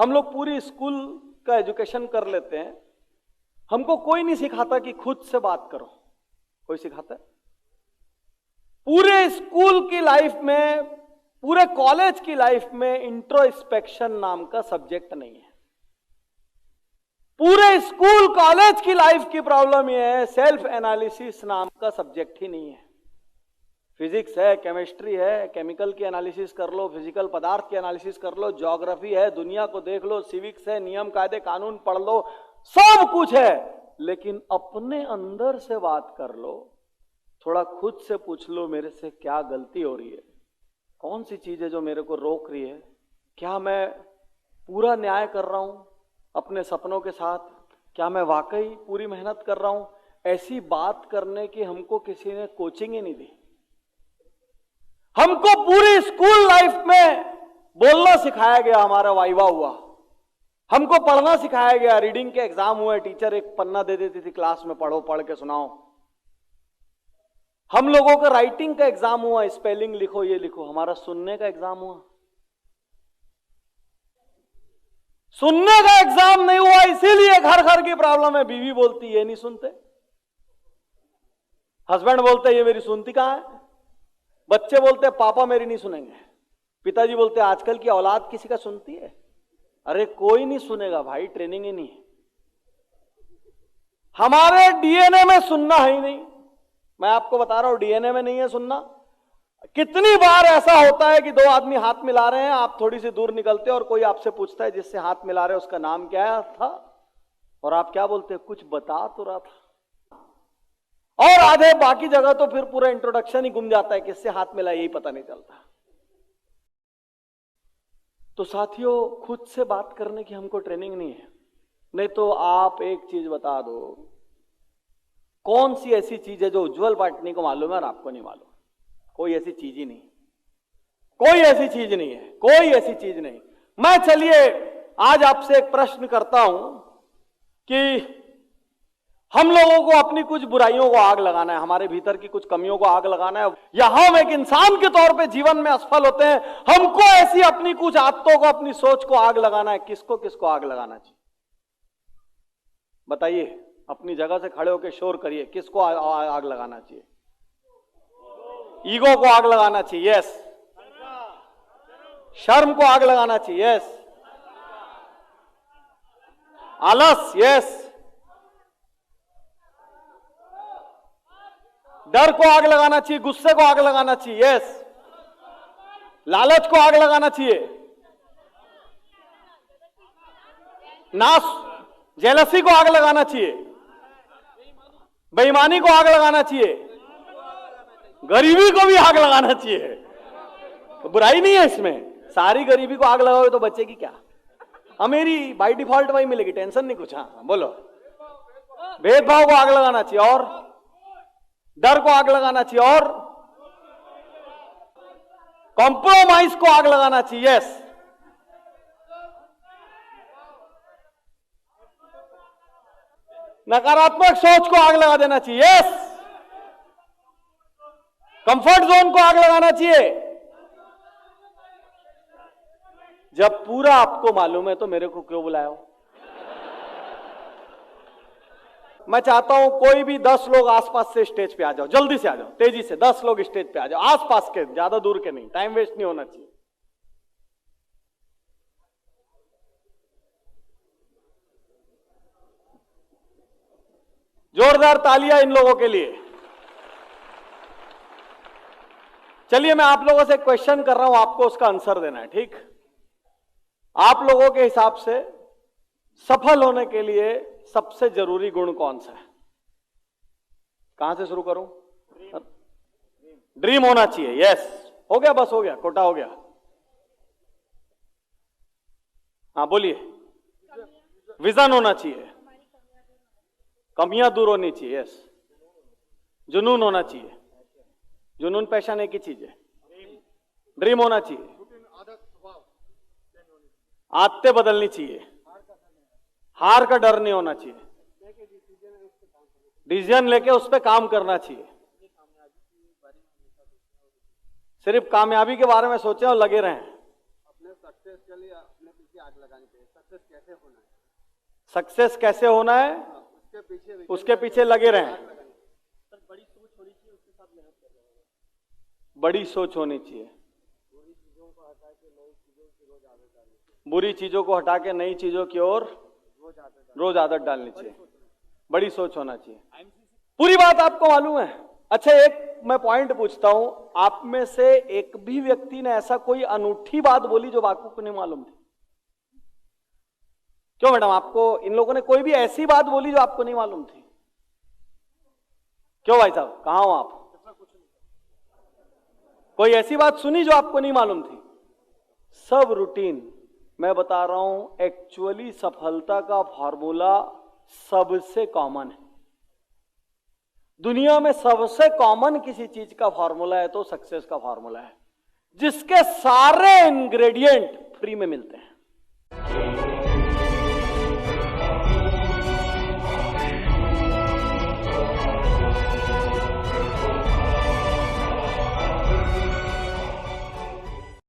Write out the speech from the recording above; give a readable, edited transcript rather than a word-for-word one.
हम लोग पूरी स्कूल का एजुकेशन कर लेते हैं, हमको कोई नहीं सिखाता कि खुद से बात करो। कोई सिखाता है? पूरे स्कूल की लाइफ में, पूरे कॉलेज की लाइफ में इंट्रोस्पेक्शन नाम का सब्जेक्ट नहीं है। पूरे स्कूल कॉलेज की लाइफ की प्रॉब्लम यह है, सेल्फ एनालिसिस नाम का सब्जेक्ट ही नहीं है। फिजिक्स है, केमिस्ट्री है, केमिकल की एनालिसिस कर लो, फिजिकल पदार्थ की एनालिसिस कर लो, ज्योग्राफी है, दुनिया को देख लो, सिविक्स है, नियम कायदे कानून पढ़ लो, सब कुछ है। लेकिन अपने अंदर से बात कर लो, थोड़ा खुद से पूछ लो, मेरे से क्या गलती हो रही है, कौन सी चीज है जो मेरे को रोक रही है, क्या मैं पूरा न्याय कर रहा हूं अपने सपनों के साथ, क्या मैं वाकई पूरी मेहनत कर रहा हूं। ऐसी बात करने की हमको किसी ने कोचिंग ही नहीं दी। हमको पूरी स्कूल लाइफ में बोलना सिखाया गया, हमारा वाइवा हुआ, हमको पढ़ना सिखाया गया, रीडिंग के एग्जाम हुए, टीचर एक पन्ना दे देती थी क्लास में, पढ़ो, पढ़ के सुनाओ। हम लोगों का राइटिंग का एग्जाम हुआ, स्पेलिंग लिखो, ये लिखो। हमारा सुनने का एग्जाम हुआ, सुनने का एग्जाम नहीं हुआ। इसीलिए घर घर की प्रॉब्लम है। बीवी बोलती ये नहीं सुनते, हस्बैंड बोलते ये मेरी सुनती कहां है, बच्चे बोलते पापा मेरी नहीं सुनेंगे, पिताजी बोलते आजकल की औलाद किसी का सुनती है। अरे कोई नहीं सुनेगा भाई, ट्रेनिंग ही नहीं है। हमारे डीएनए में सुनना है ही नहीं। मैं आपको बता रहा हूं, डीएनए में नहीं है सुनना। कितनी बार ऐसा होता है कि दो आदमी हाथ मिला रहे हैं, आप थोड़ी सी दूर निकलते हैं और कोई आपसे पूछता है जिससे हाथ मिला रहे उसका नाम क्या था, और आप क्या बोलते हैं, कुछ बता तो रहा था। और आधे बाकी जगह तो फिर पूरा इंट्रोडक्शन ही गुम जाता है, किससे हाथ मिला यही पता नहीं चलता। तो साथियों, खुद से बात करने की हमको ट्रेनिंग नहीं है। नहीं तो आप एक चीज बता दो, कौन सी ऐसी चीज है जो उज्जवल पाटनी को मालूम है और आपको नहीं मालूम? कोई ऐसी चीज ही नहीं, कोई ऐसी चीज नहीं है, कोई ऐसी चीज नहीं। मैं चलिए आज आपसे एक प्रश्न करता हूं कि हम लोगों को अपनी कुछ बुराइयों को आग लगाना है, हमारे भीतर की कुछ कमियों को आग लगाना है, या हम एक इंसान के तौर पे जीवन में असफल होते हैं, हमको ऐसी अपनी कुछ आदतों को, अपनी सोच को आग लगाना है। किसको किसको आग लगाना चाहिए बताइए? अपनी जगह से खड़े होकर शोर करिए, किसको आग लगाना चाहिए? ईगो को आग लगाना चाहिए, यस। शर्म को आग लगाना चाहिए, यस। आलस, यस। डर को आग लगाना चाहिए, गुस्से को आग लगाना चाहिए, यस। लालच को आग लगाना चाहिए, नाश, जेलसी को आग लगाना चाहिए, बेईमानी को आग लगाना चाहिए, गरीबी को भी आग लगाना चाहिए। तो बुराई नहीं है इसमें, सारी गरीबी को आग लगाओगे तो बचेगी क्या? मेरी बाई डिफॉल्ट वही मिलेगी, टेंशन नहीं कुछ। हाँ बोलो। भेदभाव को आग लगाना चाहिए, और डर को आग लगाना चाहिए, और कॉम्प्रोमाइज को आग लगाना चाहिए, यस। नकारात्मक सोच को आग लगा देना चाहिए, यस। कंफर्ट जोन को आग लगाना चाहिए। जब पूरा आपको मालूम है तो मेरे को क्यों बुलाया हो? मैं चाहता हूं कोई भी 10 लोग आसपास से स्टेज पे आ जाओ, जल्दी से आ जाओ, तेजी से 10 लोग स्टेज पे आ जाओ, आसपास के, ज्यादा दूर के नहीं, टाइम वेस्ट नहीं होना चाहिए। जोरदार तालियां इन लोगों के लिए। चलिए मैं आप लोगों से क्वेश्चन कर रहा हूं, आपको उसका आंसर देना है, ठीक? आप लोगों के हिसाब से सफल होने के लिए सबसे जरूरी गुण कौन सा है? कहां से शुरू करूं? ड्रीम होना चाहिए, यस। हो गया, बस हो गया, कोटा हो गया। हाँ बोलिए। विजन होना चाहिए, कमियां दूर होनी चाहिए, यस। जुनून होना चाहिए, जुनून पैशन एक ही चीज है। ड्रीम होना चाहिए, आदतें बदलनी चाहिए, हार का डर नहीं होना चाहिए, डिसीजन लेके उस पर काम करना चाहिए। सिर्फ कामयाबी के बारे में सोचें और लगे रहें। अपने सक्सेस के लिए अपने पीछे आग लगानी चाहिए। सक्सेस कैसे होना है, उसके पीछे लगे रहें। बड़ी सोच होनी चाहिए, बुरी चीजों को हटा के नई चीजों की ओर रोज आदत डालनी चाहिए, बड़ी सोच होना चाहिए। पूरी बात आपको मालूम है। अच्छा, एक मैं पॉइंट पूछता हूं, आप में से एक भी व्यक्ति ने ऐसा कोई अनूठी बात बोली जो बाकी को नहीं मालूम थी? क्यों मैडम, आपको इन लोगों ने कोई भी ऐसी बात बोली जो आपको नहीं मालूम थी? क्यों भाई साहब, कहां हो आप? कोई ऐसी बात सुनी जो आपको नहीं मालूम थी? सब रूटीन। मैं बता रहा हूं, एक्चुअली सफलता का फॉर्मूला सबसे कॉमन है। दुनिया में सबसे कॉमन किसी चीज का फॉर्मूला है तो सक्सेस का फॉर्मूला है, जिसके सारे इंग्रेडिएंट फ्री में मिलते हैं।